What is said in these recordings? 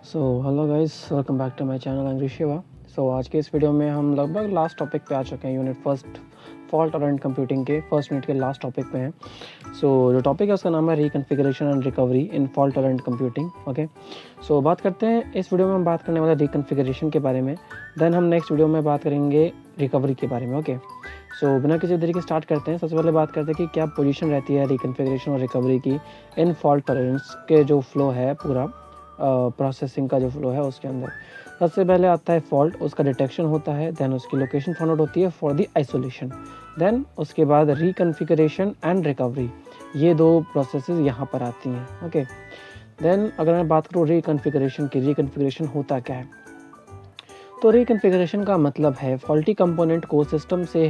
So hello guys, welcome back to my channel angry Shiva. So आज के इस video में हम लगभग लास्ट टॉपिक पे आ चुके हैं। Unit first fault tolerant computing के फर्स्ट यूनिट के लास्ट टॉपिक पे हैं। सो जो टॉपिक है उसका नाम है reconfiguration and recovery in fault tolerant computing. Okay, so बात करते हैं इस वीडियो में हम बात करने वाले रिकन्फिगरेशन के बारे में। देन हम नेक्स्ट वीडियो में बात करेंगे रिकवरी के बारे में। ओके, सो बिना किसी देरी के स्टार्ट करते हैं। सबसे पहले बात करते हैं कि क्या पोजीशन रहती है रिकन्फिगरेशन और रिकवरी की इन फॉल्ट टॉलरेंट्स के जो फ्लो है, पूरा प्रोसेसिंग का जो फ्लो है उसके अंदर। सबसे पहले आता है फॉल्ट, उसका डिटेक्शन होता है, देन उसकी लोकेशन फाइंड आउट होती है फॉर द आइसोलेशन, देन उसके बाद रिकन्फिगरेशन एंड रिकवरी। ये दो प्रोसेसेस यहाँ पर आती हैं। ओके, देन अगर मैं बात करूँ रिकन्फिगरेशन की, रिकन्फिगरेशन होता क्या है? तो रिकन्फिगरेशन का मतलब है फॉल्टी कंपोनेंट को सिस्टम से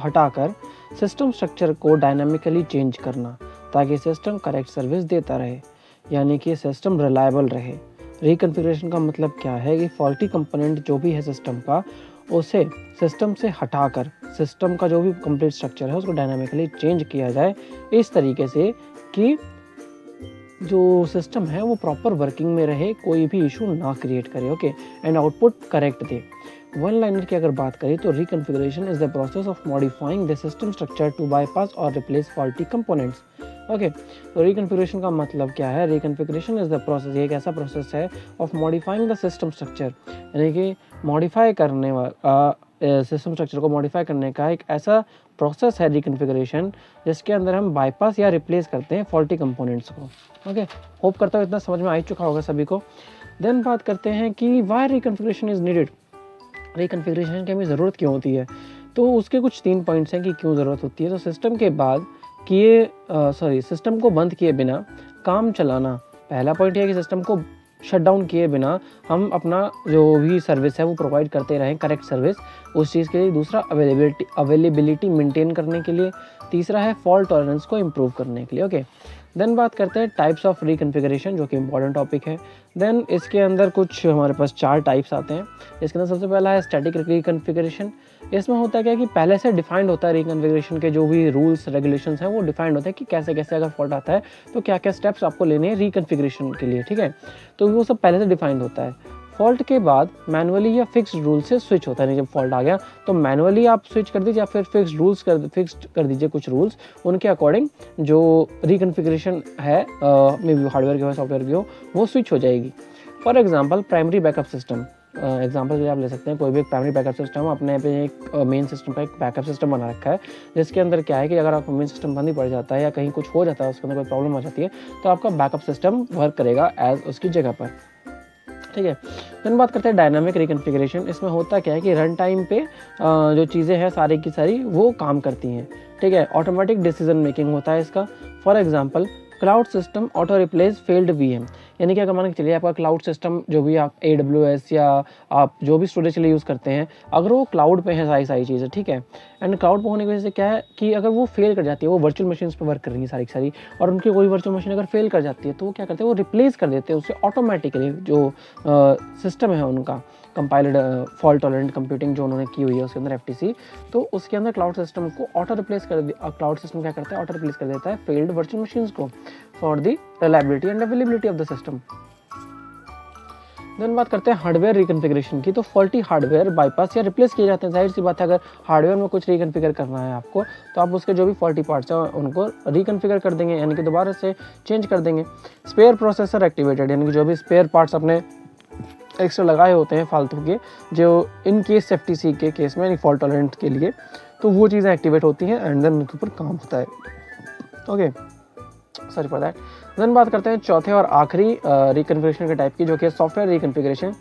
हटाकर सिस्टम स्ट्रक्चर को डायनामिकली चेंज करना, ताकि सिस्टम करेक्ट सर्विस देता रहे, यानी कि सिस्टम रिलायबल रहे। रिकन्फिगरेशन का मतलब क्या है कि फॉल्टी कंपोनेंट जो भी है सिस्टम का, उसे सिस्टम से हटाकर सिस्टम का जो भी कंप्लीट स्ट्रक्चर है उसको डायनामिकली चेंज किया जाए, इस तरीके से कि जो सिस्टम है वो प्रॉपर वर्किंग में रहे, कोई भी इशू ना क्रिएट करे। ओके, एंड आउटपुट करेक्ट दे। वन लाइनर की अगर बात करें तो reconfiguration is the process of modifying the system structure to bypass or replace faulty components. Okay, तो रिकन्फिगरेशन का मतलब क्या है? रिकन्फिगरेशन इज द प्रोसेस, ये एक ऐसा प्रोसेस है of modifying the system structure, यानी कि मॉडिफाई करने वाला सिस्टम स्ट्रक्चर को मॉडिफाई करने का एक ऐसा प्रोसेस है रिकन्फिगरेशन, जिसके अंदर हम बाईपास या रिप्लेस करते हैं फॉल्टी कंपोनेंट्स को। ओके, होप करता हूँ इतना समझ में आ ही चुका होगा सभी को। देन बात करते हैं कि वाई रिकन्फिगरेशन इज नीडेड, रिकन्फिगरेशन की हमें ज़रूरत क्यों होती है? तो उसके कुछ 3 पॉइंट्स हैं कि क्यों ज़रूरत होती है। तो सिस्टम के बाद सिस्टम को बंद किए बिना काम चलाना, पहला पॉइंट है कि सिस्टम को शट डाउन किए बिना हम अपना जो भी सर्विस है वो प्रोवाइड करते रहें, करेक्ट सर्विस उस चीज़ के लिए। दूसरा अवेलेबिलिटी मेंटेन करने के लिए। तीसरा है फॉल्ट टॉलरेंस को इम्प्रूव करने के लिए। ओके, देन बात करते हैं टाइप्स ऑफ रिकन्फिगरेशन, जो कि इंपॉर्टेंट टॉपिक है। देन इसके अंदर कुछ हमारे पास 4 टाइप्स आते हैं। इसके अंदर सबसे पहला है स्टैटिक रिकन्फिगरेशन। इसमें होता क्या है कि पहले से डिफाइंड होता है रिकन्फिगरेशन के जो भी रूल्स रेगुलेशंस हैं, वो डिफाइंड होता है कि कैसे कैसे अगर फॉल्ट आता है तो क्या क्या स्टेप्स आपको लेने हैं रिकन्फिगरेशन के लिए। ठीक है, तो वो सब पहले से डिफाइंड होता है। फॉल्ट के बाद मैनुअली या फिक्स्ड रूल से स्विच होता है। जब फॉल्ट आ गया तो मैनुअली आप स्विच कर दीजिए या फिर फिक्स्ड कर दीजिए कुछ रूल्स, उनके अकॉर्डिंग जो रिकन्फिगरेशन है मे बी हार्डवेयर की हो सॉफ्टवेयर की हो, वो स्विच हो जाएगी। For example primary backup system, example के लिए आप ले सकते हैं कोई भी एक प्राइमरी बैकअप सिस्टम, अपने पे एक मेन सिस्टम का एक बैकअप सिस्टम बना रखा है, जिसके अंदर क्या है कि अगर आपका मेन सिस्टम बंद ही पड़ जाता है या कहीं कुछ हो जाता है, उसके अंदर कोई प्रॉब्लम आ जाती है, तो आपका बैकअप सिस्टम वर्क करेगा एज उसकी जगह पर। ठीक है, फिर बात करते हैं डायनामिक रिकन्फिगरेशन। इसमें होता क्या है कि रन टाइम पे जो चीज़ें हैं सारी की सारी वो काम करती हैं। ठीक है, ऑटोमेटिक डिसीजन मेकिंग होता है इसका। For example cloud system auto replace failed VM, यानी कि अगर मान के चलिए आपका क्लाउड सिस्टम जो भी आप AWS या आप जो भी स्टोरेज के लिए यूज़ करते हैं, अगर वो क्लाउड पे है सारी चीज़ें, ठीक है, एंड क्लाउड पे होने की वजह से क्या है कि अगर वो फेल कर जाती है, वो वर्चुअल मशीन्स पे वर्क कर रही है सारी की सारी, और उनकी कोई वर्चुअल मशीन अगर फेल कर जाती है तो वो क्या करते हैं, वो रिप्लेस कर देते हैं उससे ऑटोमेटिकली। जो सिस्टम है उनका कंपाइल्ड फॉल्ट टॉलरेंट कंप्यूटिंग जो उन्होंने की हुई है उसके अंदर FTC, तो उसके अंदर क्लाउड सिस्टम को ऑटो रिप्लेस कर क्लाउड सिस्टम क्या करता है, ऑटो रिप्लेस कर देता है फेल्ड वर्चुअल मशीन्स को for the reliability and availability of the system. Then बात करते हैं हार्डवेयर रिकन्फिगरेशन की। तो फॉल्टी हार्डवेयर बाईपास या रिप्लेस किए जाते हैं। जाहिर सी बात है, अगर हार्डवेयर में कुछ रिकन्फिगर करना है आपको, तो आप उसके जो भी फॉल्टी पार्ट्स हैं उनको रिकन्फिगर कर देंगे, यानी कि दोबारा से चेंज कर देंगे। स्पेयर प्रोसेसर एक्टिवेटेड, यानी कि जो भी स्पेयर पार्ट्स अपने एक्स्ट्रा लगाए होते हैं फालतू के, जो इन केस FTC के केस में यानी फॉल्ट टॉलरेंट के लिए, तो वो चीज़ें एक्टिवेट होती हैं एंड देन उनके ऊपर काम होता है। Okay, sorry for that. Then बात करते हैं चौथे और आखिरी रिकन्फिगरेशन के टाइप की, जो कि सॉफ्टवेयर रिकन्फिगरेशन।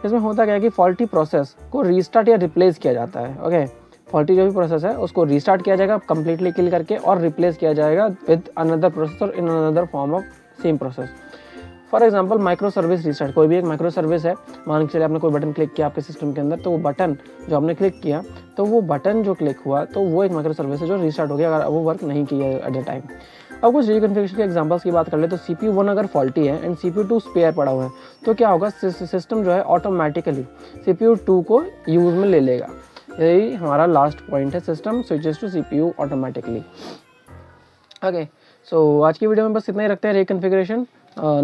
इसमें होता क्या है कि फॉल्टी प्रोसेस को रीस्टार्ट या रिप्लेस किया जाता है। ओके, फॉल्टी जो भी प्रोसेस है उसको रीस्टार्ट किया जाएगा कंप्लीटली किल करके, और रिप्लेस किया जाएगा with another processor in another form of same process. For example micro service restart, कोई भी एक माइक्रो सर्विस है, मान के चलिए आपने कोई बटन क्लिक किया आपके सिस्टम के अंदर, तो वो बटन जो आपने क्लिक किया, तो वो बटन जो क्लिक हुआ तो वो एक माइक्रो सर्विस है जो रीस्टार्ट हो गया अगर वो वर्क नहीं किया एट द टाइम। अब कुछ रिकन्फिगरेशन के एग्जांपल्स की बात कर ले तो CPU 1 अगर फॉल्टी है एंड CPU 2 स्पेयर पड़ा हुआ है, तो क्या होगा, सिस्टम जो है ऑटोमेटिकली CPU 2 को यूज में ले लेगा। यही हमारा लास्ट पॉइंट है, system switches to CPU automatically. Okay, so आज की वीडियो में बस इतना ही रखते हैं रिकन्फिगरेशन।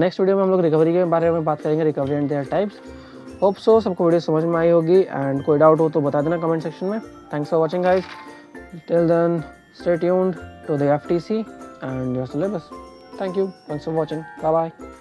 नेक्स्ट वीडियो में हम लोग रिकवरी के बारे में बात करेंगे, recovery and there types. Hope so सबको वीडियो समझ में आई होगी, एंड कोई डाउट हो तो बता देना कमेंट सेक्शन में। Thanks for watching guys, till then stay tuned to the FTC and your syllabus. Thank you, thanks for watching, bye bye.